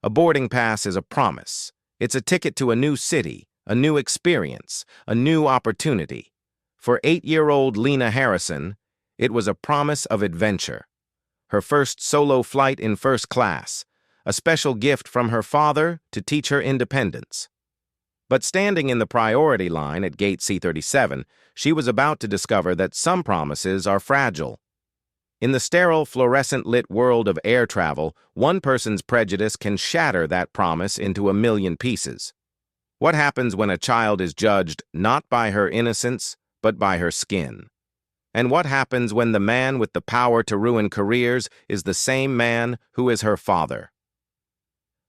A boarding pass is a promise. It's a ticket to a new city, a new experience, a new opportunity. For 8-year-old Lena Harrison, it was a promise of adventure. Her first solo flight in first class, a special gift from her father to teach her independence. But standing in the priority line at gate C-37, she was about to discover that some promises are fragile. In the sterile, fluorescent-lit world of air travel, one person's prejudice can shatter that promise into a million pieces. What happens when a child is judged not by her innocence, but by her skin? And what happens when the man with the power to ruin careers is the same man who is her father?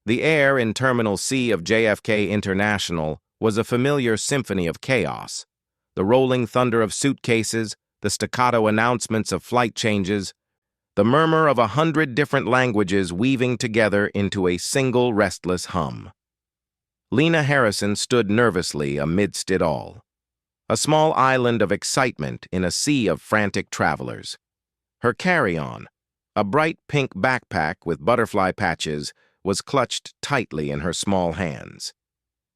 The air in Terminal C of JFK International was a familiar symphony of chaos. The rolling thunder of suitcases, the staccato announcements of flight changes, the murmur of 100 different languages weaving together into a single restless hum. Lena Harrison stood nervously amidst it all, a small island of excitement in a sea of frantic travelers. Her carry-on, a bright pink backpack with butterfly patches, was clutched tightly in her small hands.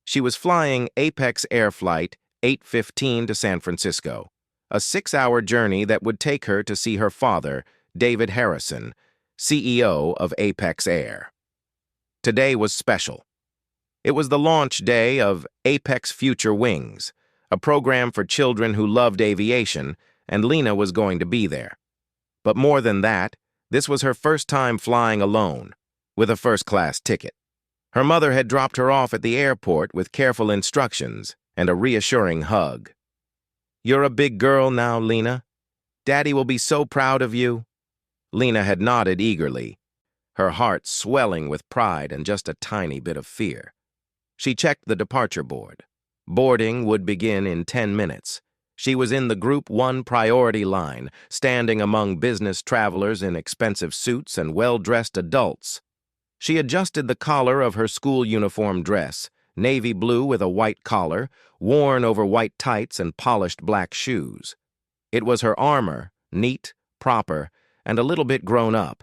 She was flying Apex Air Flight 815 to San Francisco, a 6-hour journey that would take her to see her father, David Harrison, CEO of Apex Air. Today was special. It was the launch day of Apex Future Wings, a program for children who loved aviation, and Lena was going to be there. But more than that, this was her first time flying alone, with a first-class ticket. Her mother had dropped her off at the airport with careful instructions and a reassuring hug. "You're a big girl now, Lena. Daddy will be so proud of you." Lena had nodded eagerly, her heart swelling with pride and just a tiny bit of fear. She checked the departure board. Boarding would begin in 10 minutes. She was in the Group 1 priority line, standing among business travelers in expensive suits and well-dressed adults. She adjusted the collar of her school uniform dress, navy blue with a white collar, worn over white tights and polished black shoes. It was her armor, neat, proper, and a little bit grown up.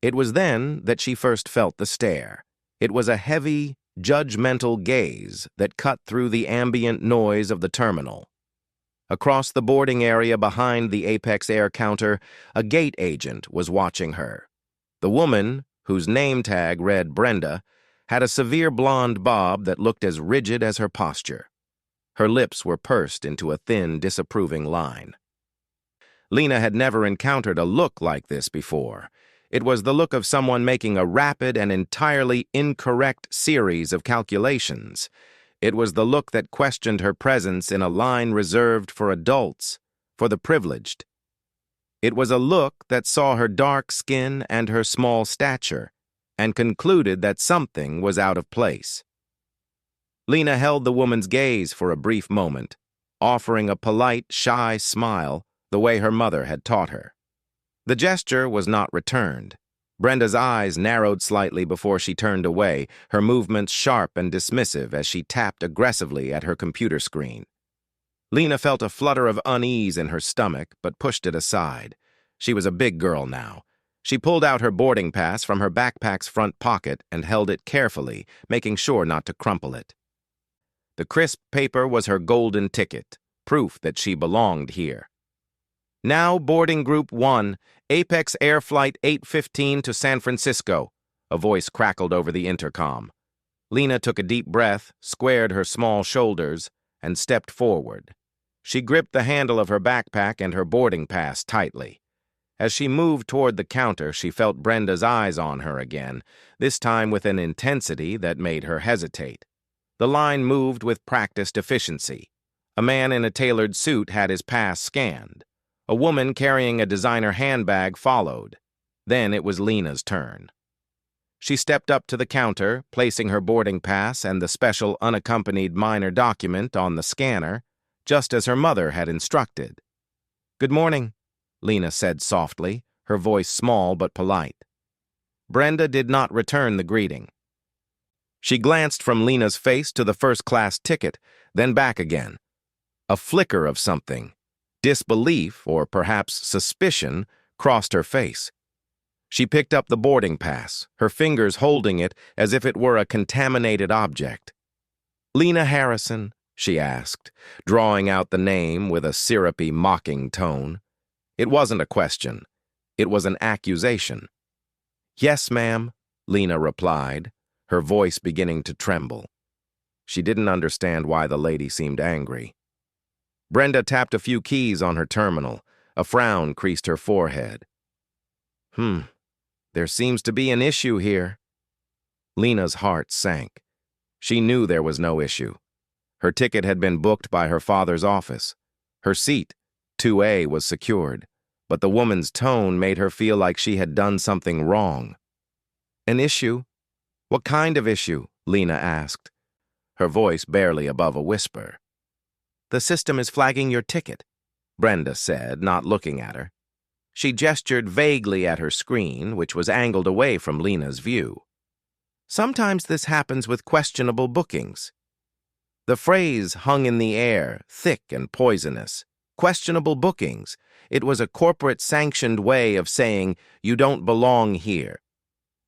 It was then that she first felt the stare. It was a heavy, judgmental gaze that cut through the ambient noise of the terminal. Across the boarding area behind the Apex Air counter, a gate agent was watching her. The woman, whose name tag read Brenda, had a severe blonde bob that looked as rigid as her posture. Her lips were pursed into a thin, disapproving line. Lena had never encountered a look like this before. It was the look of someone making a rapid and entirely incorrect series of calculations. It was the look that questioned her presence in a line reserved for adults, for the privileged. It was a look that saw her dark skin and her small stature, and concluded that something was out of place. Lena held the woman's gaze for a brief moment, offering a polite, shy smile the way her mother had taught her. The gesture was not returned. Brenda's eyes narrowed slightly before she turned away, her movements sharp and dismissive as she tapped aggressively at her computer screen. Lena felt a flutter of unease in her stomach, but pushed it aside. She was a big girl now. She pulled out her boarding pass from her backpack's front pocket and held it carefully, making sure not to crumple it. The crisp paper was her golden ticket, proof that she belonged here. "Now boarding Group 1, Apex Air Flight 815 to San Francisco," a voice crackled over the intercom. Lena took a deep breath, squared her small shoulders, and stepped forward. She gripped the handle of her backpack and her boarding pass tightly. As she moved toward the counter, she felt Brenda's eyes on her again, this time with an intensity that made her hesitate. The line moved with practiced efficiency. A man in a tailored suit had his pass scanned. A woman carrying a designer handbag followed. Then it was Lena's turn. She stepped up to the counter, placing her boarding pass and the special unaccompanied minor document on the scanner, just as her mother had instructed. "Good morning," Lena said softly, her voice small but polite. Brenda did not return the greeting. She glanced from Lena's face to the first-class ticket, then back again. A flicker of something, disbelief or perhaps suspicion, crossed her face. She picked up the boarding pass, her fingers holding it as if it were a contaminated object. "Lena Harrison?" she asked, drawing out the name with a syrupy, mocking tone. It wasn't a question. It was an accusation. "Yes, ma'am," Lena replied, her voice beginning to tremble. She didn't understand why the lady seemed angry. Brenda tapped a few keys on her terminal. A frown creased her forehead. There seems to be an issue here." Lena's heart sank. She knew there was no issue. Her ticket had been booked by her father's office. Her seat, 2A, was secured, but the woman's tone made her feel like she had done something wrong. "An issue? What kind of issue?" Lena asked, her voice barely above a whisper. "The system is flagging your ticket," Brenda said, not looking at her. She gestured vaguely at her screen, which was angled away from Lena's view. "Sometimes this happens with questionable bookings." The phrase hung in the air, thick and poisonous. Questionable bookings. It was a corporate-sanctioned way of saying, "You don't belong here."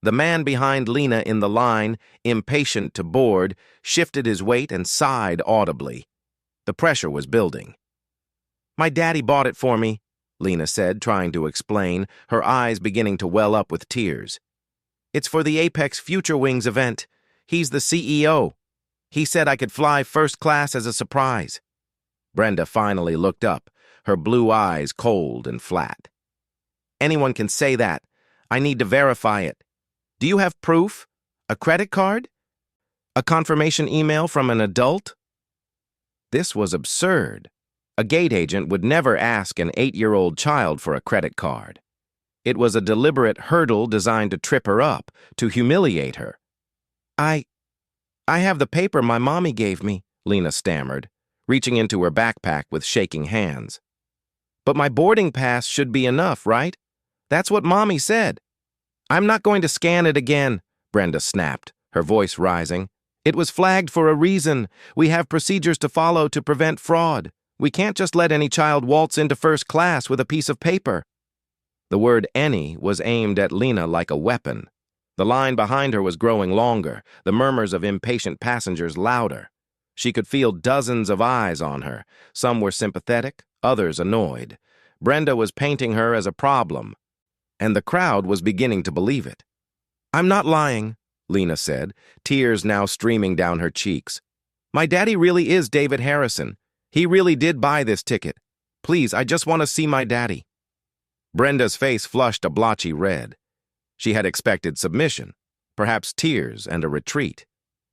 The man behind Lena in the line, impatient to board, shifted his weight and sighed audibly. The pressure was building. "My daddy bought it for me," Lena said, trying to explain, her eyes beginning to well up with tears. "It's for the Apex Future Wings event. He's the CEO. He said I could fly first class as a surprise." Brenda finally looked up, her blue eyes cold and flat. "Anyone can say that. I need to verify it. Do you have proof? A credit card? A confirmation email from an adult?" This was absurd. A gate agent would never ask an 8-year-old child for a credit card. It was a deliberate hurdle designed to trip her up, to humiliate her. I have the paper my mommy gave me," Lena stammered, reaching into her backpack with shaking hands. "But my boarding pass should be enough, right? That's what mommy said." "I'm not going to scan it again," Brenda snapped, her voice rising. "It was flagged for a reason. We have procedures to follow to prevent fraud. We can't just let any child waltz into first class with a piece of paper." The word "any" was aimed at Lena like a weapon. The line behind her was growing longer, the murmurs of impatient passengers louder. She could feel dozens of eyes on her. Some were sympathetic, others annoyed. Brenda was painting her as a problem, and the crowd was beginning to believe it. "I'm not lying," Lena said, tears now streaming down her cheeks. "My daddy really is David Harrison. He really did buy this ticket. Please, I just want to see my daddy." Brenda's face flushed a blotchy red. She had expected submission, perhaps tears and a retreat.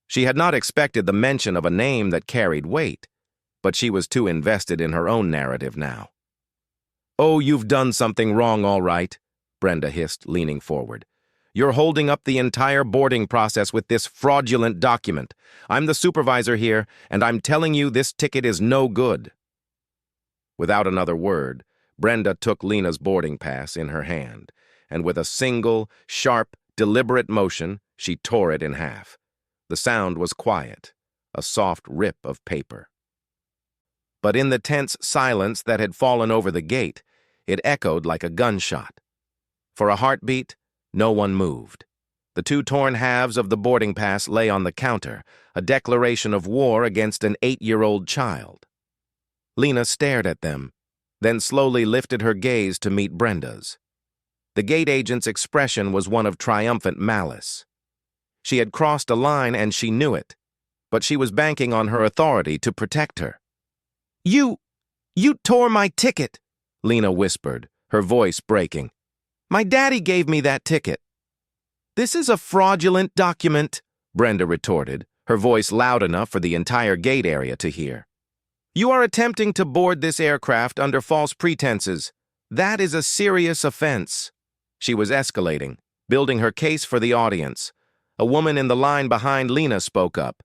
She had not expected the mention of a name that carried weight, but she was too invested in her own narrative now. "Oh, you've done something wrong, all right," Brenda hissed, leaning forward. "You're holding up the entire boarding process with this fraudulent document. I'm the supervisor here, and I'm telling you this ticket is no good." Without another word, Brenda took Lena's boarding pass in her hand, and with a single, sharp, deliberate motion, she tore it in half. The sound was quiet, a soft rip of paper. But in the tense silence that had fallen over the gate, it echoed like a gunshot. For a heartbeat, no one moved. The two torn halves of the boarding pass lay on the counter, a declaration of war against an 8-year-old child. Lena stared at them, then slowly lifted her gaze to meet Brenda's. The gate agent's expression was one of triumphant malice. She had crossed a line and she knew it, but she was banking on her authority to protect her. You tore my ticket," Lena whispered, her voice breaking. "My daddy gave me that ticket." "This is a fraudulent document," Brenda retorted, her voice loud enough for the entire gate area to hear. "You are attempting to board this aircraft under false pretenses. That is a serious offense." She was escalating, building her case for the audience. A woman in the line behind Lena spoke up,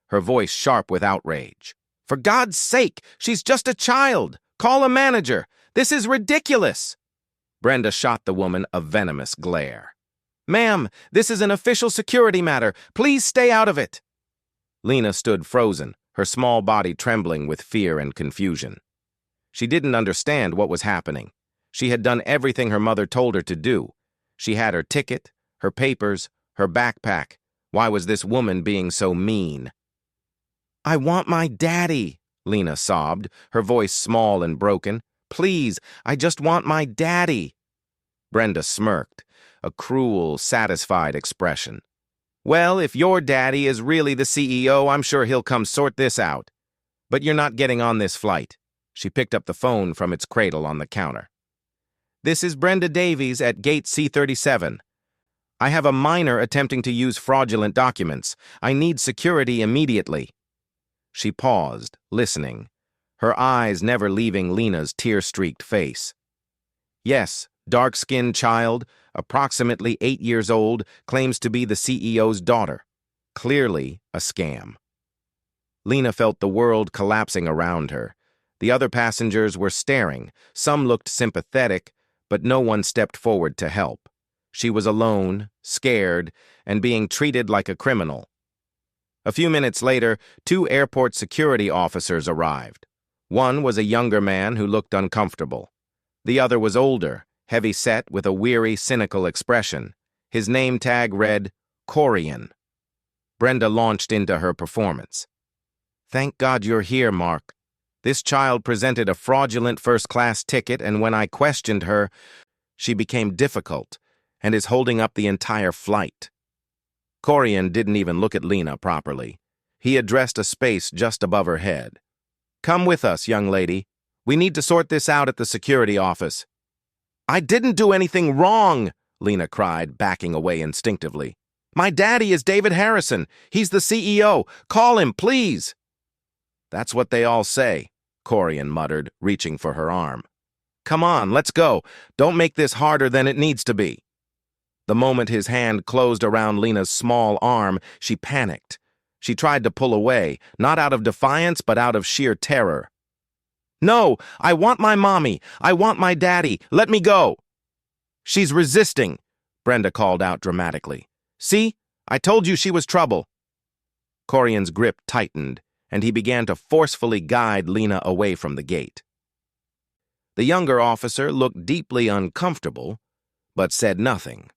her voice sharp with outrage. "For God's sake, she's just a child. Call a manager. This is ridiculous." Brenda shot the woman a venomous glare. "Ma'am, this is an official security matter. Please stay out of it." Lena stood frozen, her small body trembling with fear and confusion. She didn't understand what was happening. She had done everything her mother told her to do. She had her ticket, her papers, her backpack. Why was this woman being so mean? "I want my daddy," Lena sobbed, her voice small and broken. "Please, I just want my daddy." Brenda smirked, a cruel, satisfied expression. "Well, if your daddy is really the CEO, I'm sure he'll come sort this out. But you're not getting on this flight." She picked up the phone from its cradle on the counter. "This is Brenda Davies at gate C37. I have a minor attempting to use fraudulent documents. I need security immediately." She paused, listening, her eyes never leaving Lena's tear-streaked face. "Yes, dark-skinned child, approximately 8 years old, claims to be the CEO's daughter. Clearly a scam." Lena felt the world collapsing around her. The other passengers were staring. Some looked sympathetic, but no one stepped forward to help. She was alone, scared, and being treated like a criminal. A few minutes later, 2 airport security officers arrived. One was a younger man who looked uncomfortable. The other was older, heavy-set with a weary, cynical expression. His name tag read, Corian. Brenda launched into her performance. "Thank God you're here, Mark. This child presented a fraudulent first-class ticket, and when I questioned her, she became difficult and is holding up the entire flight." Corian didn't even look at Lena properly. He addressed a space just above her head. "Come with us, young lady. We need to sort this out at the security office." "I didn't do anything wrong," Lena cried, backing away instinctively. "My daddy is David Harrison. He's the CEO. Call him, please." "That's what they all say," Corian muttered, reaching for her arm. "Come on, let's go. Don't make this harder than it needs to be." The moment his hand closed around Lena's small arm, she panicked. She tried to pull away, not out of defiance, but out of sheer terror. "No, I want my mommy. I want my daddy. Let me go." "She's resisting," Brenda called out dramatically. "See? I told you she was trouble." Corian's grip tightened, and he began to forcefully guide Lena away from the gate. The younger officer looked deeply uncomfortable, but said nothing.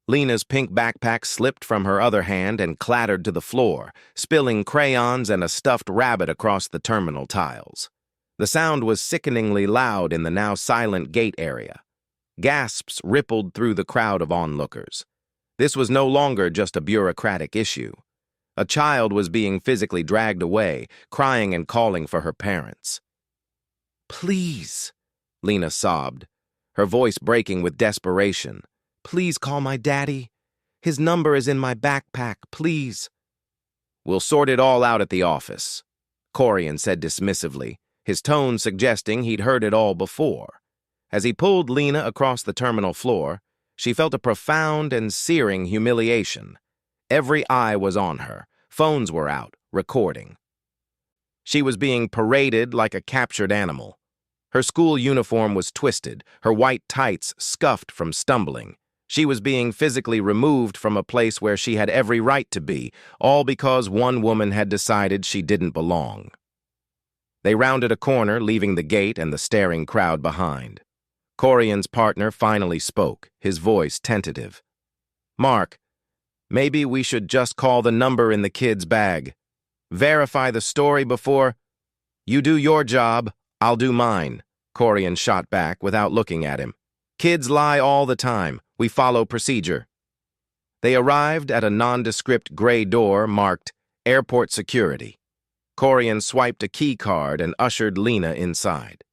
Lena's pink backpack slipped from her other hand and clattered to the floor, spilling crayons and a stuffed rabbit across the terminal tiles. The sound was sickeningly loud in the now silent gate area. Gasps rippled through the crowd of onlookers. This was no longer just a bureaucratic issue. A child was being physically dragged away, crying and calling for her parents. "Please," Lena sobbed, her voice breaking with desperation. "Please call my daddy. His number is in my backpack, please." "We'll sort it all out at the office," Corian said dismissively, his tone suggesting he'd heard it all before. As he pulled Lena across the terminal floor, she felt a profound and searing humiliation. Every eye was on her. Phones were out, recording. She was being paraded like a captured animal. Her school uniform was twisted, her white tights scuffed from stumbling. She was being physically removed from a place where she had every right to be, all because one woman had decided she didn't belong. They rounded a corner, leaving the gate and the staring crowd behind. Corian's partner finally spoke, his voice tentative. "Mark, maybe we should just call the number in the kid's bag. Verify the story before—" "You do your job, I'll do mine," Corian shot back without looking at him. "Kids lie all the time. We follow procedure." They arrived at a nondescript gray door marked Airport Security. Corian swiped a key card and ushered Lena inside.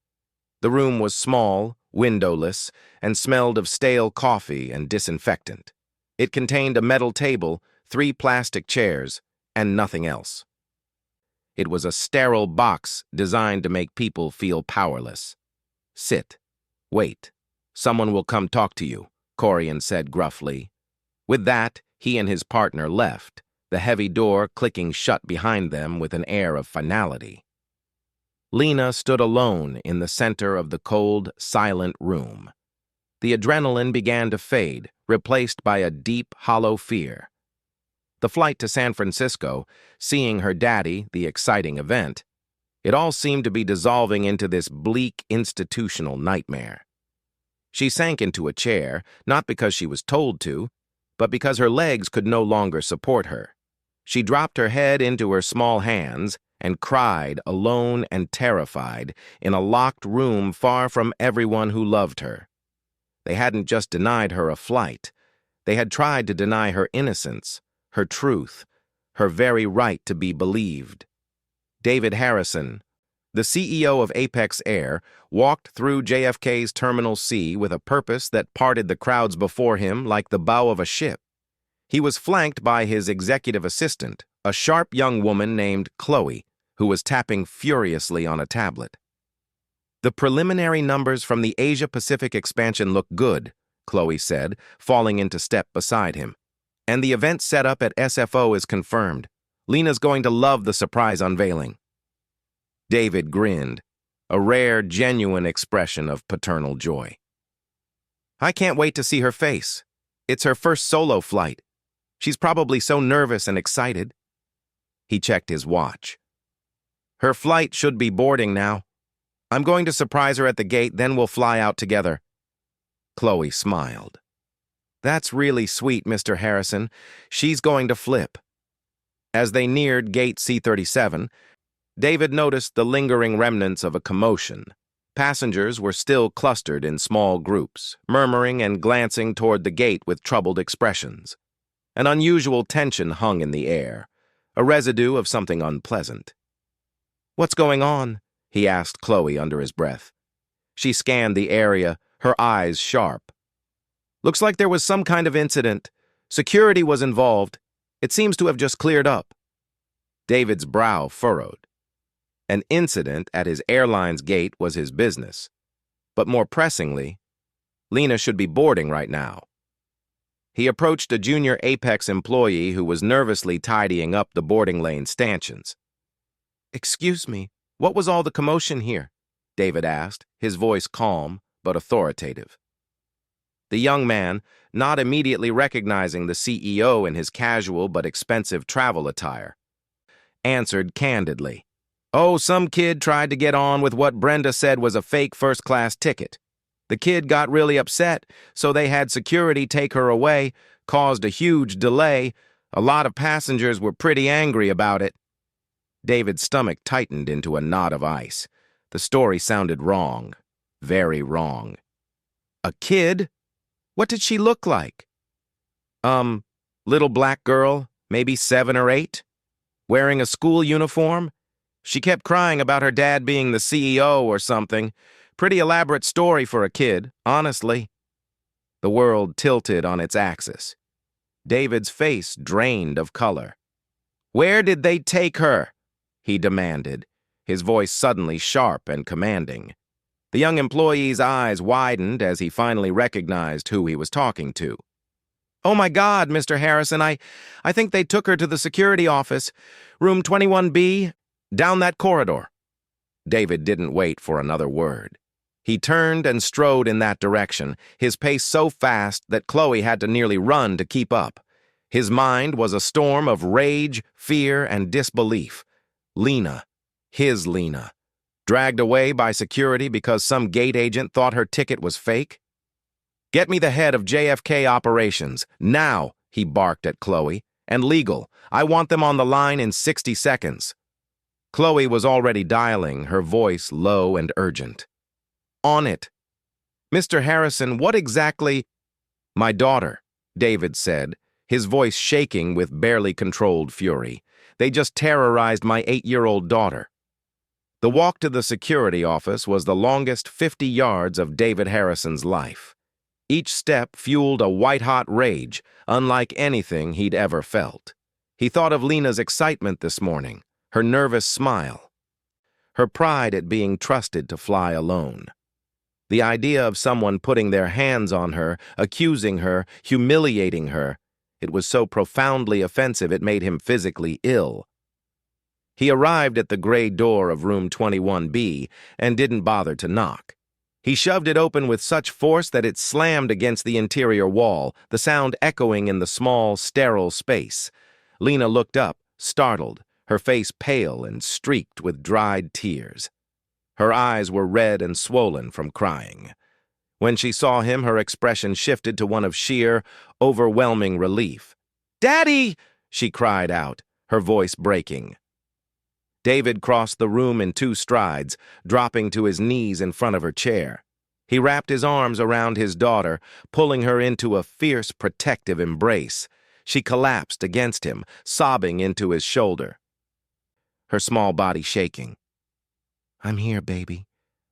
The room was small, windowless, and smelled of stale coffee and disinfectant. It contained a metal table, 3 plastic chairs, and nothing else. It was a sterile box designed to make people feel powerless. "Sit. Wait. Someone will come talk to you," Corian said gruffly. With that, he and his partner left, the heavy door clicking shut behind them with an air of finality. Lena stood alone in the center of the cold, silent room. The adrenaline began to fade, replaced by a deep, hollow fear. The flight to San Francisco, seeing her daddy, the exciting event, it all seemed to be dissolving into this bleak institutional nightmare. She sank into a chair, not because she was told to, but because her legs could no longer support her. She dropped her head into her small hands and cried, alone and terrified, in a locked room far from everyone who loved her. They hadn't just denied her a flight. They had tried to deny her innocence, her truth, her very right to be believed. David Harrison, the CEO of Apex Air, walked through JFK's Terminal C with a purpose that parted the crowds before him like the bow of a ship. He was flanked by his executive assistant, a sharp young woman named Chloe, who was tapping furiously on a tablet. "The preliminary numbers from the Asia-Pacific expansion look good," Chloe said, falling into step beside him. "And the event setup at SFO is confirmed. Lena's going to love the surprise unveiling." David grinned, a rare, genuine expression of paternal joy. "I can't wait to see her face. It's her first solo flight. She's probably so nervous and excited." He checked his watch. "Her flight should be boarding now. I'm going to surprise her at the gate, then we'll fly out together." Chloe smiled. "That's really sweet, Mr. Harrison. She's going to flip." As they neared gate C-37, David noticed the lingering remnants of a commotion. Passengers were still clustered in small groups, murmuring and glancing toward the gate with troubled expressions. An unusual tension hung in the air, a residue of something unpleasant. "What's going on?" he asked Chloe under his breath. She scanned the area, her eyes sharp. "Looks like there was some kind of incident. Security was involved. It seems to have just cleared up." David's brow furrowed. An incident at his airline's gate was his business. But more pressingly, Lena should be boarding right now. He approached a junior Apex employee who was nervously tidying up the boarding lane stanchions. "Excuse me, what was all the commotion here?" David asked, his voice calm but authoritative. The young man, not immediately recognizing the CEO in his casual but expensive travel attire, answered candidly, "Oh, some kid tried to get on with what Brenda said was a fake first-class ticket. The kid got really upset, so they had security take her away, caused a huge delay. A lot of passengers were pretty angry about it." David's stomach tightened into a knot of ice. The story sounded wrong, very wrong. "A kid? What did she look like?" Little black girl, maybe 7 or 8, wearing a school uniform. She kept crying about her dad being the CEO or something. Pretty elaborate story for a kid, honestly." The world tilted on its axis. David's face drained of color. "Where did they take her?" he demanded, his voice suddenly sharp and commanding. The young employee's eyes widened as he finally recognized who he was talking to. "Oh my God, Mr. Harrison, I think they took her to the security office. Room 21B, down that corridor." David didn't wait for another word. He turned and strode in that direction, his pace so fast that Chloe had to nearly run to keep up. His mind was a storm of rage, fear, and disbelief. Lena, his Lena, dragged away by security because some gate agent thought her ticket was fake? "Get me the head of JFK operations, now," he barked at Chloe, "and legal. I want them on the line in 60 seconds. Chloe was already dialing, her voice low and urgent. "On it." "Mr. Harrison, what exactly—" "My daughter," David said, his voice shaking with barely controlled fury. "They just terrorized my 8-year-old daughter." The walk to the security office was the longest 50 yards of David Harrison's life. Each step fueled a white-hot rage, unlike anything he'd ever felt. He thought of Lena's excitement this morning, her nervous smile, her pride at being trusted to fly alone. The idea of someone putting their hands on her, accusing her, humiliating her, it was so profoundly offensive it made him physically ill. He arrived at the gray door of room 21B and didn't bother to knock. He shoved it open with such force that it slammed against the interior wall, the sound echoing in the small, sterile space. Lena looked up, startled, her face pale and streaked with dried tears. Her eyes were red and swollen from crying. When she saw him, her expression shifted to one of sheer, overwhelming relief. "Daddy!" she cried out, her voice breaking. David crossed the room in 2 strides, dropping to his knees in front of her chair. He wrapped his arms around his daughter, pulling her into a fierce, protective embrace. She collapsed against him, sobbing into his shoulder, her small body shaking. "I'm here, baby.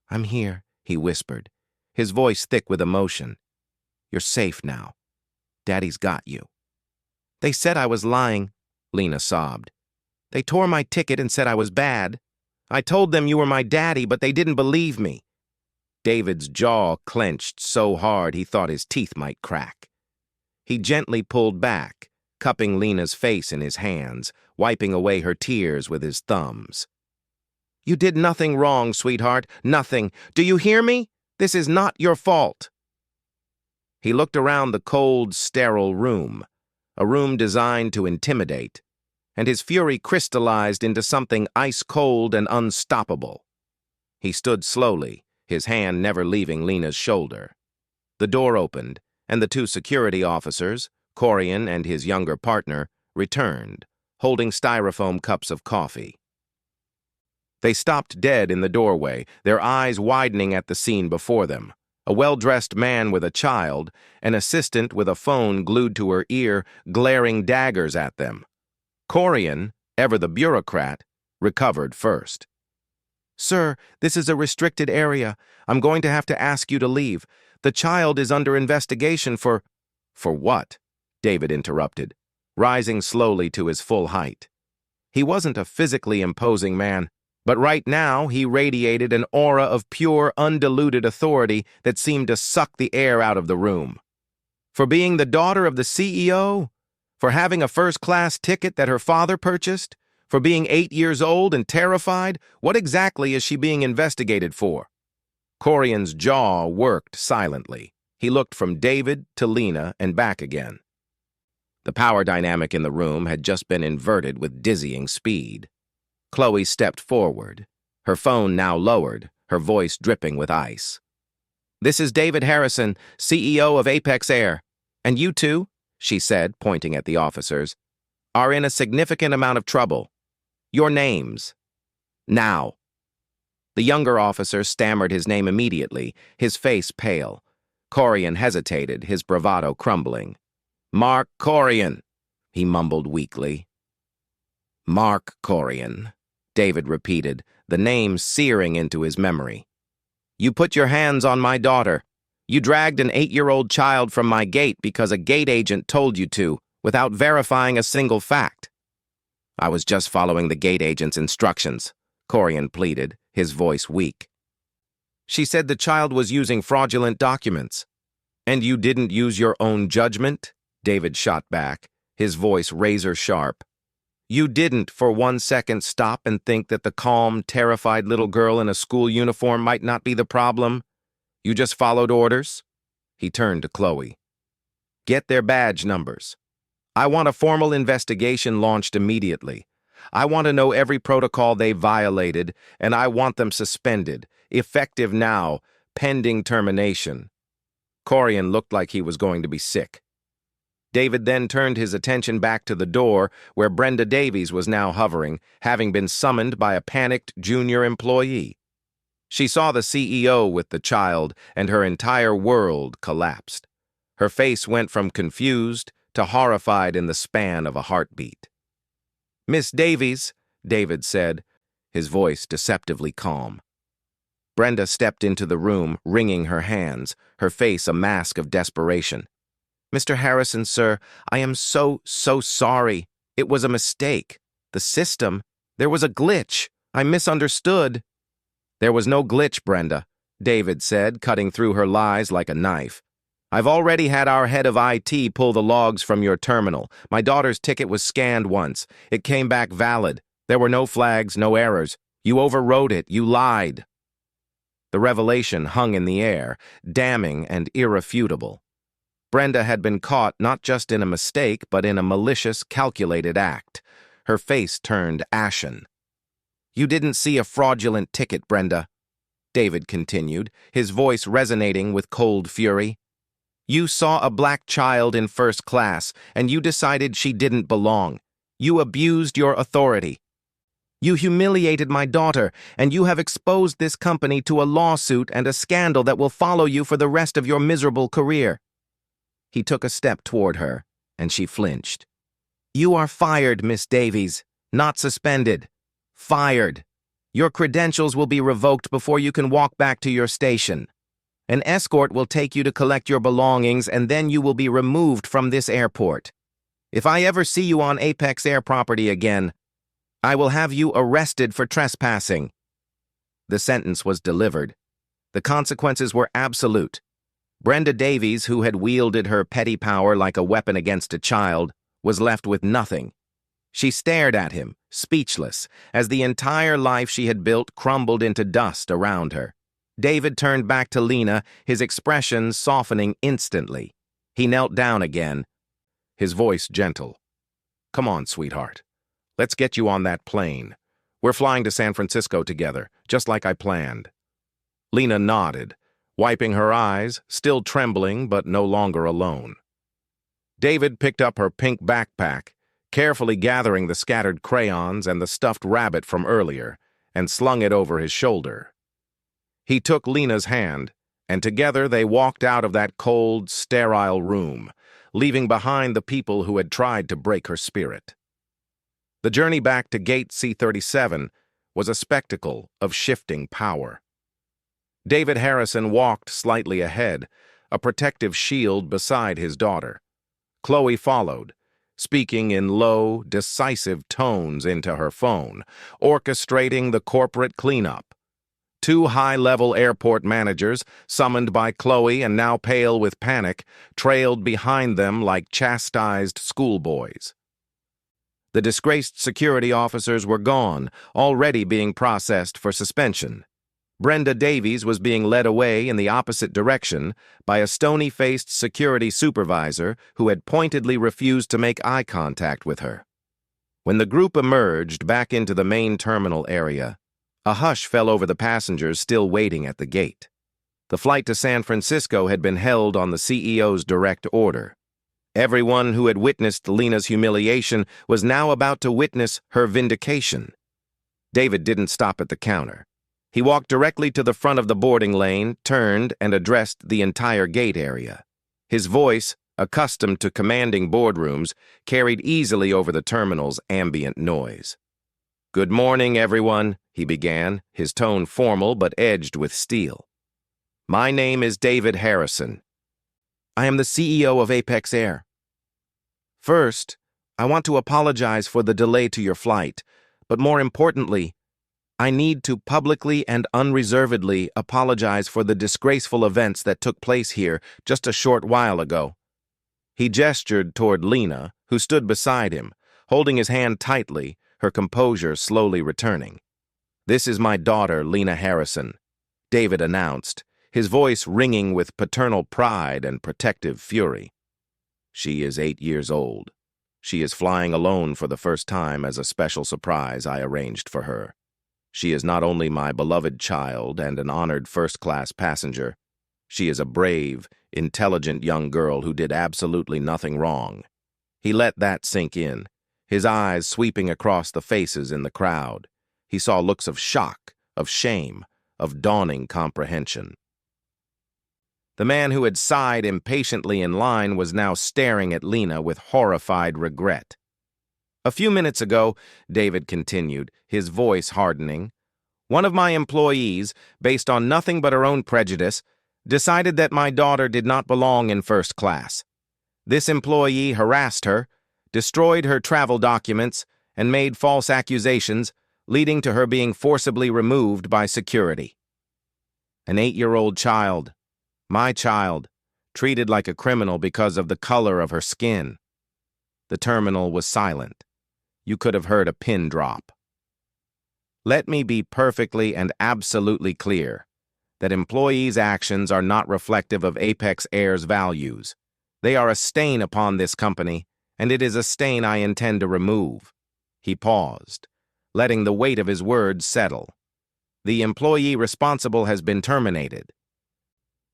I'm here," he whispered, his voice thick with emotion. "You're safe now. Daddy's got you." "They said I was lying," Lena sobbed. "They tore my ticket and said I was bad. I told them you were my daddy, but they didn't believe me." David's jaw clenched so hard he thought his teeth might crack. He gently pulled back, cupping Lena's face in his hands, wiping away her tears with his thumbs. "You did nothing wrong, sweetheart. Nothing. Do you hear me? This is not your fault." He looked around the cold, sterile room, a room designed to intimidate, and his fury crystallized into something ice-cold and unstoppable. He stood slowly, his hand never leaving Lena's shoulder. The door opened, and the 2 security officers, Corian and his younger partner, returned, holding styrofoam cups of coffee. They stopped dead in the doorway, their eyes widening at the scene before them. A well-dressed man with a child, an assistant with a phone glued to her ear, glaring daggers at them. Corian, ever the bureaucrat, recovered first. "Sir, this is a restricted area. I'm going to have to ask you to leave. The child is under investigation for—" "For what?" David interrupted, rising slowly to his full height. He wasn't a physically imposing man, but right now he radiated an aura of pure, undiluted authority that seemed to suck the air out of the room. "For being the daughter of the CEO? For having a first-class ticket that her father purchased? For being 8 years old and terrified? What exactly is she being investigated for?" Corian's jaw worked silently. He looked from David to Lena and back again. The power dynamic in the room had just been inverted with dizzying speed. Chloe stepped forward, her phone now lowered, her voice dripping with ice. "This is David Harrison, CEO of Apex Air. And you two," she said, pointing at the officers, "are in a significant amount of trouble. Your names. Now." The younger officer stammered his name immediately, his face pale. Corian hesitated, his bravado crumbling. "Mark Corian," he mumbled weakly. "Mark Corian," David repeated, the name searing into his memory. "You put your hands on my daughter. You dragged an 8-year-old child from my gate because a gate agent told you to, without verifying a single fact." "I was just following the gate agent's instructions," Corian pleaded, his voice weak. "She said the child was using fraudulent documents." "And you didn't use your own judgment?" David shot back, his voice razor-sharp. "You didn't for 1 second stop and think that the calm, terrified little girl in a school uniform might not be the problem? You just followed orders?" He turned to Chloe. "Get their badge numbers. I want a formal investigation launched immediately. I want to know every protocol they violated, and I want them suspended, effective now, pending termination." Corian looked like he was going to be sick. David then turned his attention back to the door, where Brenda Davies was now hovering, having been summoned by a panicked junior employee. She saw the CEO with the child, and her entire world collapsed. Her face went from confused to horrified in the span of a heartbeat. "Miss Davies," David said, his voice deceptively calm. Brenda stepped into the room, wringing her hands, her face a mask of desperation. "Mr. Harrison, sir, I am so sorry. It was a mistake. The system. There was a glitch. I misunderstood." "There was no glitch, Brenda," David said, cutting through her lies like a knife. "I've already had our head of IT pull the logs from your terminal. My daughter's ticket was scanned once. It came back valid. There were no flags, no errors. You overrode it. You lied." The revelation hung in the air, damning and irrefutable. Brenda had been caught not just in a mistake, but in a malicious, calculated act. Her face turned ashen. "You didn't see a fraudulent ticket, Brenda." David continued, his voice resonating with cold fury. You saw a black child in first class, and you decided she didn't belong. You abused your authority. You humiliated my daughter, and you have exposed this company to a lawsuit and a scandal that will follow you for the rest of your miserable career. He took a step toward her, and she flinched. You are fired, Miss Davies, not suspended. Fired. Your credentials will be revoked before you can walk back to your station. An escort will take you to collect your belongings, and then you will be removed from this airport. If I ever see you on Apex Air property again, I will have you arrested for trespassing. The sentence was delivered. The consequences were absolute. Brenda Davies, who had wielded her petty power like a weapon against a child, was left with nothing. She stared at him, speechless, as the entire life she had built crumbled into dust around her. David turned back to Lena, his expression softening instantly. He knelt down again, his voice gentle. Come on, sweetheart. Let's get you on that plane. We're flying to San Francisco together, just like I planned. Lena nodded, wiping her eyes, still trembling but no longer alone. David picked up her pink backpack, carefully gathering the scattered crayons and the stuffed rabbit from earlier, and slung it over his shoulder. He took Lena's hand, and together they walked out of that cold, sterile room, leaving behind the people who had tried to break her spirit. The journey back to Gate C-37 was a spectacle of shifting power. David Harrison walked slightly ahead, a protective shield beside his daughter. Chloe followed, speaking in low, decisive tones into her phone, orchestrating the corporate cleanup. Two high-level airport managers, summoned by Chloe and now pale with panic, trailed behind them like chastised schoolboys. The disgraced security officers were gone, already being processed for suspension. Brenda Davies was being led away in the opposite direction by a stony-faced security supervisor who had pointedly refused to make eye contact with her. When the group emerged back into the main terminal area, a hush fell over the passengers still waiting at the gate. The flight to San Francisco had been held on the CEO's direct order. Everyone who had witnessed Lena's humiliation was now about to witness her vindication. David didn't stop at the counter. He walked directly to the front of the boarding lane, turned, and addressed the entire gate area. His voice, accustomed to commanding boardrooms, carried easily over the terminal's ambient noise. Good morning, everyone, he began, his tone formal but edged with steel. My name is David Harrison. I am the CEO of Apex Air. First, I want to apologize for the delay to your flight, but more importantly, I need to publicly and unreservedly apologize for the disgraceful events that took place here just a short while ago. He gestured toward Lena, who stood beside him, holding his hand tightly, her composure slowly returning. This is my daughter, Lena Harrison, David announced, his voice ringing with paternal pride and protective fury. She is 8 years old. She is flying alone for the first time as a special surprise I arranged for her. She is not only my beloved child and an honored first-class passenger, she is a brave, intelligent young girl who did absolutely nothing wrong. He let that sink in, his eyes sweeping across the faces in the crowd. He saw looks of shock, of shame, of dawning comprehension. The man who had sighed impatiently in line was now staring at Lena with horrified regret. A few minutes ago, David continued, his voice hardening, one of my employees, based on nothing but her own prejudice, decided that my daughter did not belong in first class. This employee harassed her, destroyed her travel documents, and made false accusations, leading to her being forcibly removed by security. An 8-year-old child, my child, treated like a criminal because of the color of her skin. The terminal was silent. You could have heard a pin drop. Let me be perfectly and absolutely clear that employees' actions are not reflective of Apex Air's values. They are a stain upon this company, and it is a stain I intend to remove. He paused, letting the weight of his words settle. The employee responsible has been terminated.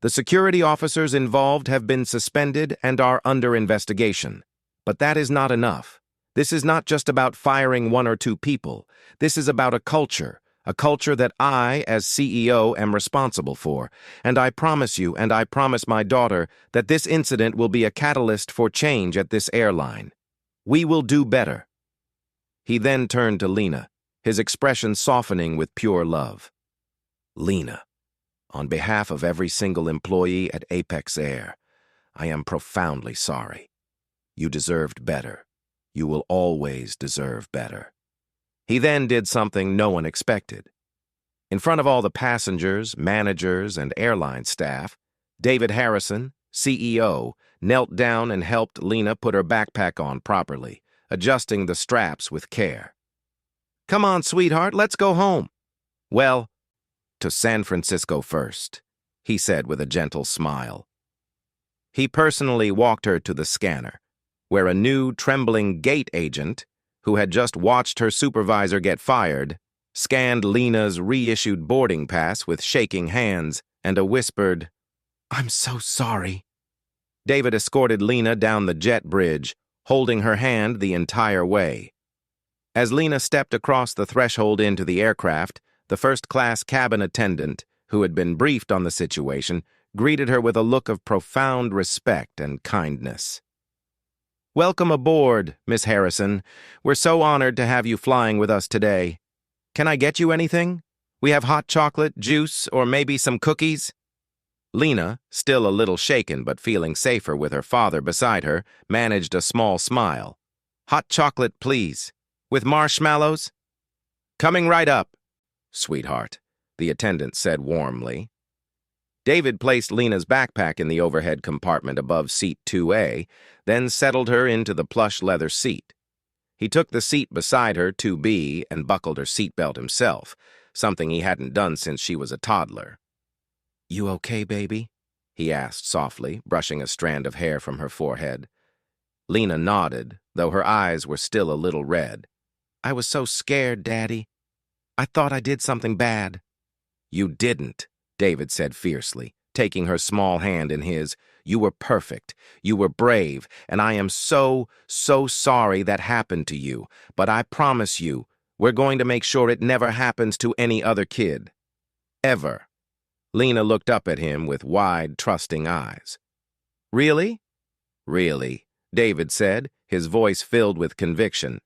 The security officers involved have been suspended and are under investigation. But that is not enough. This is not just about firing one or two people. This is about a culture that I, as CEO, am responsible for. And I promise you, and I promise my daughter, that this incident will be a catalyst for change at this airline. We will do better. He then turned to Lena, his expression softening with pure love. Lena, on behalf of every single employee at Apex Air, I am profoundly sorry. You deserved better. You will always deserve better. He then did something no one expected. In front of all the passengers, managers, and airline staff, David Harrison, CEO, knelt down and helped Lena put her backpack on properly, adjusting the straps with care. "Come on, sweetheart, let's go home." "Well, to San Francisco first," he said with a gentle smile. He personally walked her to the scanner, where a new, trembling gate agent, who had just watched her supervisor get fired, scanned Lena's reissued boarding pass with shaking hands and a whispered, "I'm so sorry." David escorted Lena down the jet bridge, holding her hand the entire way. As Lena stepped across the threshold into the aircraft, the first-class cabin attendant, who had been briefed on the situation, greeted her with a look of profound respect and kindness. "Welcome aboard, Miss Harrison. We're so honored to have you flying with us today. Can I get you anything? We have hot chocolate, juice, or maybe some cookies?" Lena, still a little shaken but feeling safer with her father beside her, managed a small smile. "Hot chocolate, please. With marshmallows?" "Coming right up, sweetheart," the attendant said warmly. David placed Lena's backpack in the overhead compartment above seat 2A, then settled her into the plush leather seat. He took the seat beside her, 2B, and buckled her seatbelt himself, something he hadn't done since she was a toddler. "You okay, baby?" he asked softly, brushing a strand of hair from her forehead. Lena nodded, though her eyes were still a little red. "I was so scared, Daddy. I thought I did something bad." "You didn't," David said fiercely, taking her small hand in his. "You were perfect. You were brave, and I am so sorry that happened to you. But I promise you, we're going to make sure it never happens to any other kid. Ever." Lena looked up at him with wide, trusting eyes. "Really?" "Really," David said, his voice filled with conviction.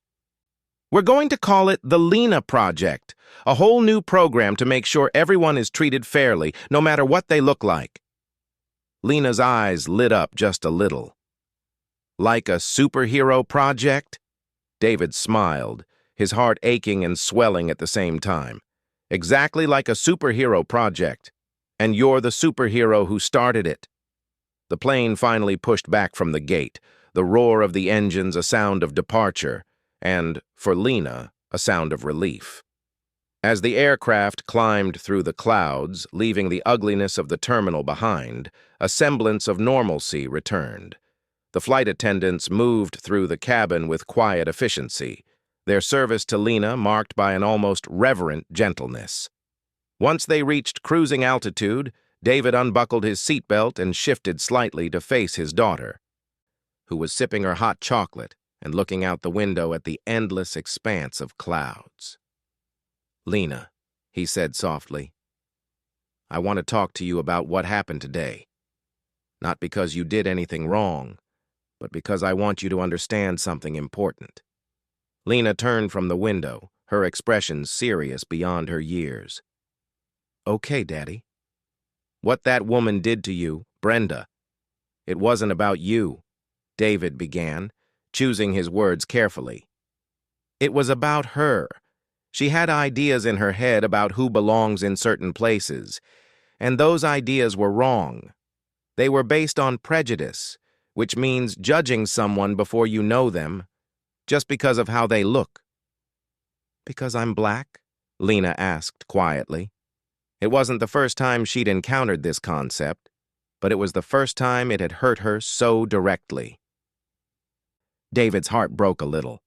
"We're going to call it the Lena Project, a whole new program to make sure everyone is treated fairly, no matter what they look like." Lena's eyes lit up just a little. "Like a superhero project?" David smiled, his heart aching and swelling at the same time. "Exactly like a superhero project. And you're the superhero who started it." The plane finally pushed back from the gate, the roar of the engines a sound of departure, and, for Lena, a sound of relief. As the aircraft climbed through the clouds, leaving the ugliness of the terminal behind, a semblance of normalcy returned. The flight attendants moved through the cabin with quiet efficiency, their service to Lena marked by an almost reverent gentleness. Once they reached cruising altitude, David unbuckled his seatbelt and shifted slightly to face his daughter, who was sipping her hot chocolate and looking out the window at the endless expanse of clouds. "Lena," he said softly, "I want to talk to you about what happened today. Not because you did anything wrong, but because I want you to understand something important." Lena turned from the window, her expression serious beyond her years. "Okay, Daddy." "What that woman did to you, Brenda, it wasn't about you," David began, choosing his words carefully. "It was about her. She had ideas in her head about who belongs in certain places, and those ideas were wrong. They were based on prejudice, which means judging someone before you know them, just because of how they look." "Because I'm black?" Lena asked quietly. It wasn't the first time she'd encountered this concept, but it was the first time it had hurt her so directly. David's heart broke a little.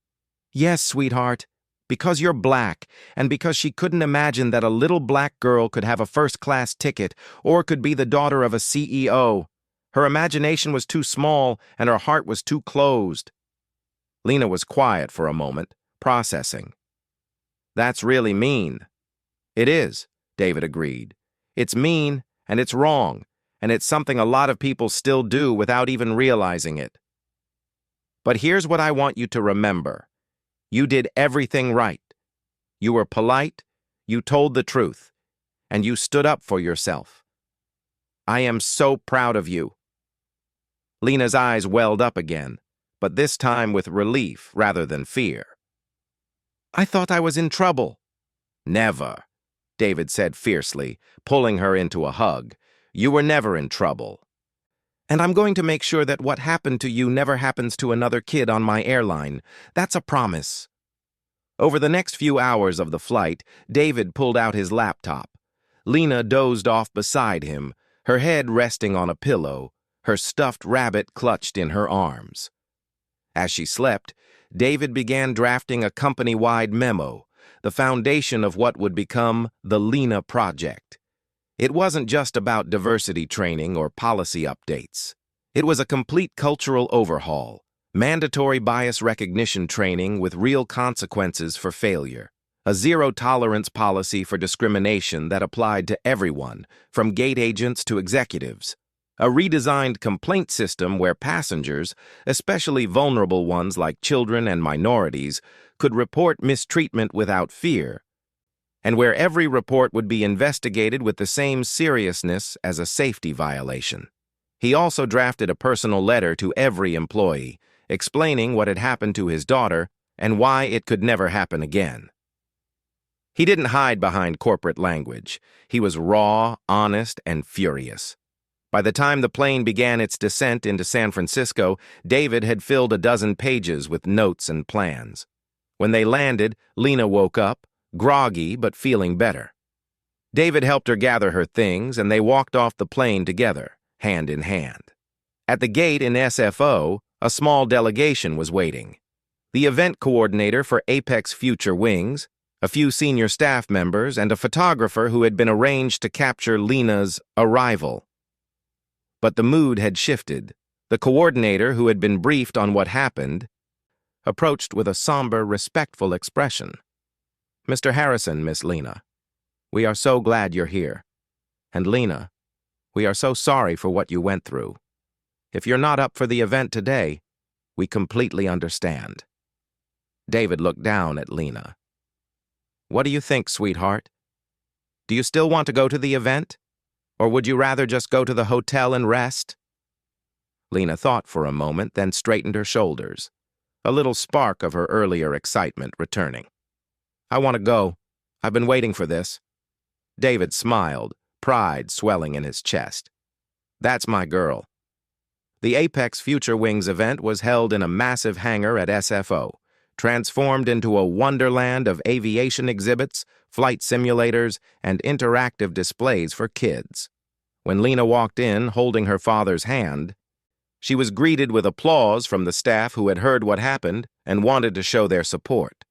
"Yes, sweetheart, because you're black, and because she couldn't imagine that a little black girl could have a first-class ticket or could be the daughter of a CEO. Her imagination was too small and her heart was too closed. Lena was quiet for a moment, processing. That's really mean. It is, David agreed. It's mean, and it's wrong, and it's something a lot of people still do without even realizing it. But here's what I want you to remember. You did everything right. You were polite, you told the truth, and you stood up for yourself. I am so proud of you. Lena's eyes welled up again, but this time with relief rather than fear. I thought I was in trouble. Never, David said fiercely, pulling her into a hug. You were never in trouble. And I'm going to make sure that what happened to you never happens to another kid on my airline. That's a promise. Over the next few hours of the flight, David pulled out his laptop. Lena dozed off beside him, her head resting on a pillow, her stuffed rabbit clutched in her arms. As she slept, David began drafting a company-wide memo, the foundation of what would become the Lena Project. It wasn't just about diversity training or policy updates. It was a complete cultural overhaul, mandatory bias recognition training with real consequences for failure, a zero-tolerance policy for discrimination that applied to everyone, from gate agents to executives, a redesigned complaint system where passengers, especially vulnerable ones like children and minorities, could report mistreatment without fear, and where every report would be investigated with the same seriousness as a safety violation. He also drafted a personal letter to every employee, explaining what had happened to his daughter and why it could never happen again. He didn't hide behind corporate language. He was raw, honest, and furious. By the time the plane began its descent into San Francisco, David had filled a dozen pages with notes and plans. When they landed, Lena woke up, groggy but feeling better. David helped her gather her things, and they walked off the plane together, hand in hand. At the gate in SFO, a small delegation was waiting. The event coordinator for Apex Future Wings, a few senior staff members, and a photographer who had been arranged to capture Lena's arrival. But the mood had shifted. The coordinator, who had been briefed on what happened, approached with a somber, respectful expression. Mr. Harrison, Miss Lena, we are so glad you're here. And Lena, we are so sorry for what you went through. If you're not up for the event today, we completely understand. David looked down at Lena. What do you think, sweetheart? Do you still want to go to the event? Or would you rather just go to the hotel and rest? Lena thought for a moment, then straightened her shoulders, a little spark of her earlier excitement returning. I want to go. I've been waiting for this. David smiled, pride swelling in his chest. That's my girl. The Apex Future Wings event was held in a massive hangar at SFO, transformed into a wonderland of aviation exhibits, flight simulators, and interactive displays for kids. When Lena walked in, holding her father's hand, she was greeted with applause from the staff who had heard what happened and wanted to show their support.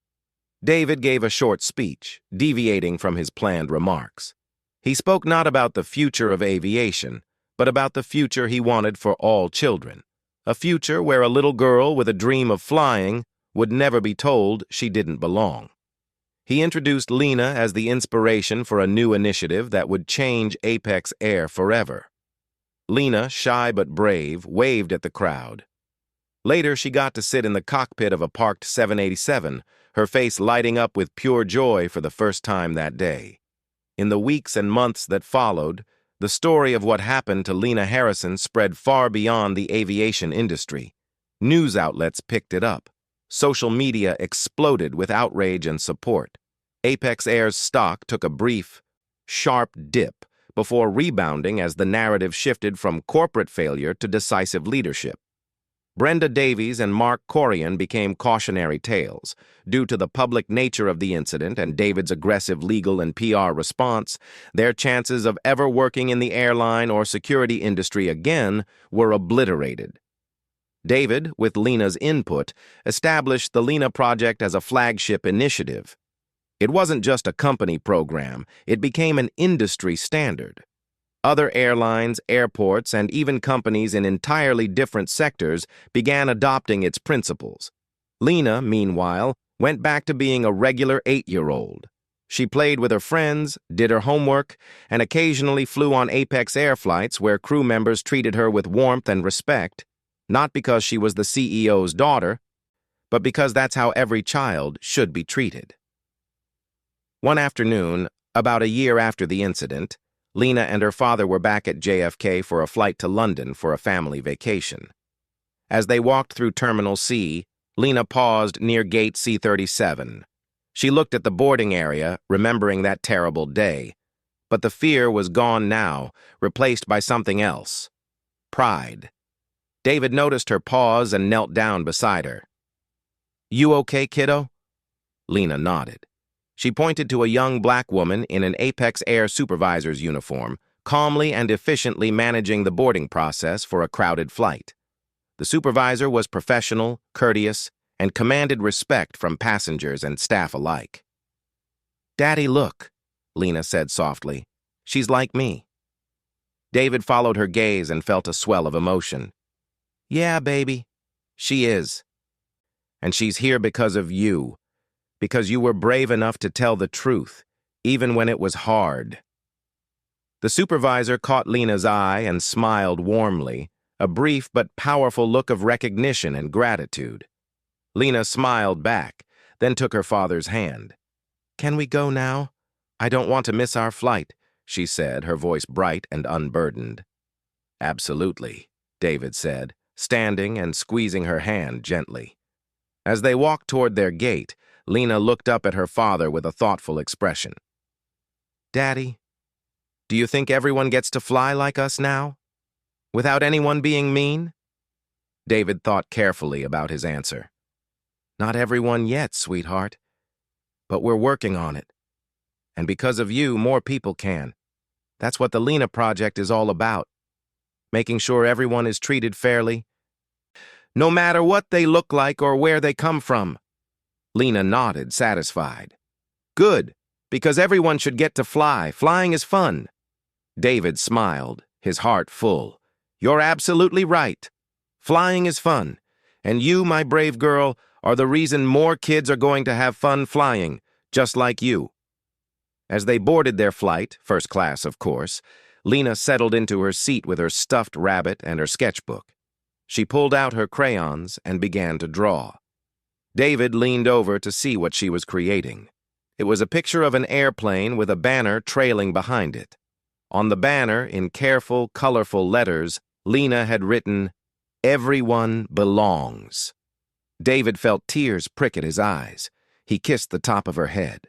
David gave a short speech, deviating from his planned remarks. He spoke not about the future of aviation, but about the future he wanted for all children, a future where a little girl with a dream of flying would never be told she didn't belong. He introduced Lena as the inspiration for a new initiative that would change Apex Air forever. Lena, shy but brave, waved at the crowd. Later, she got to sit in the cockpit of a parked 787, her face lighting up with pure joy for the first time that day. In the weeks and months that followed, the story of what happened to Lena Harrison spread far beyond the aviation industry. News outlets picked it up. Social media exploded with outrage and support. Apex Air's stock took a brief, sharp dip before rebounding as the narrative shifted from corporate failure to decisive leadership. Brenda Davies and Mark Corian became cautionary tales. Due to the public nature of the incident and David's aggressive legal and PR response, their chances of ever working in the airline or security industry again were obliterated. David, with Lena's input, established the Lena Project as a flagship initiative. It wasn't just a company program, it became an industry standard. Other airlines, airports, and even companies in entirely different sectors began adopting its principles. Lena, meanwhile, went back to being a regular 8-year-old. She played with her friends, did her homework, and occasionally flew on Apex Air flights where crew members treated her with warmth and respect, not because she was the CEO's daughter, but because that's how every child should be treated. One afternoon, about a year after the incident, Lena and her father were back at JFK for a flight to London for a family vacation. As they walked through Terminal C, Lena paused near Gate C-37. She looked at the boarding area, remembering that terrible day. But the fear was gone now, replaced by something else. Pride. David noticed her pause and knelt down beside her. "You okay, kiddo?" Lena nodded. She pointed to a young black woman in an Apex Air supervisor's uniform, calmly and efficiently managing the boarding process for a crowded flight. The supervisor was professional, courteous, and commanded respect from passengers and staff alike. "Daddy, look," Lena said softly. "She's like me." David followed her gaze and felt a swell of emotion. "Yeah, baby, she is. And she's here because of you. Because you were brave enough to tell the truth, even when it was hard." The supervisor caught Lena's eye and smiled warmly, a brief but powerful look of recognition and gratitude. Lena smiled back, then took her father's hand. "Can we go now? I don't want to miss our flight," she said, her voice bright and unburdened. "Absolutely," David said, standing and squeezing her hand gently. As they walked toward their gate, Lena looked up at her father with a thoughtful expression. "Daddy, do you think everyone gets to fly like us now? Without anyone being mean?" David thought carefully about his answer. "Not everyone yet, sweetheart. But we're working on it. And because of you, more people can. That's what the Lena Project is all about. Making sure everyone is treated fairly, no matter what they look like or where they come from." Lena nodded, satisfied. "Good, because everyone should get to fly. Flying is fun." David smiled, his heart full. "You're absolutely right. Flying is fun. And you, my brave girl, are the reason more kids are going to have fun flying, just like you." As they boarded their flight, first class, of course, Lena settled into her seat with her stuffed rabbit and her sketchbook. She pulled out her crayons and began to draw. David leaned over to see what she was creating. It was a picture of an airplane with a banner trailing behind it. On the banner, in careful, colorful letters, Lena had written, "Everyone belongs." David felt tears prick at his eyes. He kissed the top of her head.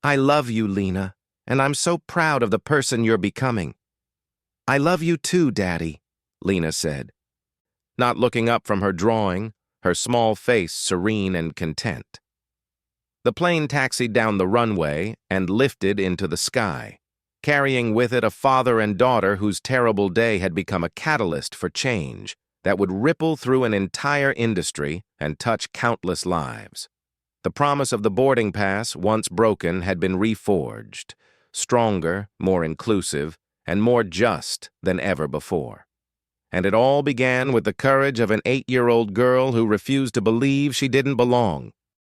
"I love you, Lena, and I'm so proud of the person you're becoming." "I love you too, Daddy," Lena said. Not looking up from her drawing, her small face serene and content. The plane taxied down the runway and lifted into the sky, carrying with it a father and daughter whose terrible day had become a catalyst for change that would ripple through an entire industry and touch countless lives. The promise of the boarding pass, once broken, had been reforged, stronger, more inclusive, and more just than ever before. And it all began with the courage of an 8-year-old girl who refused to believe she didn't belong.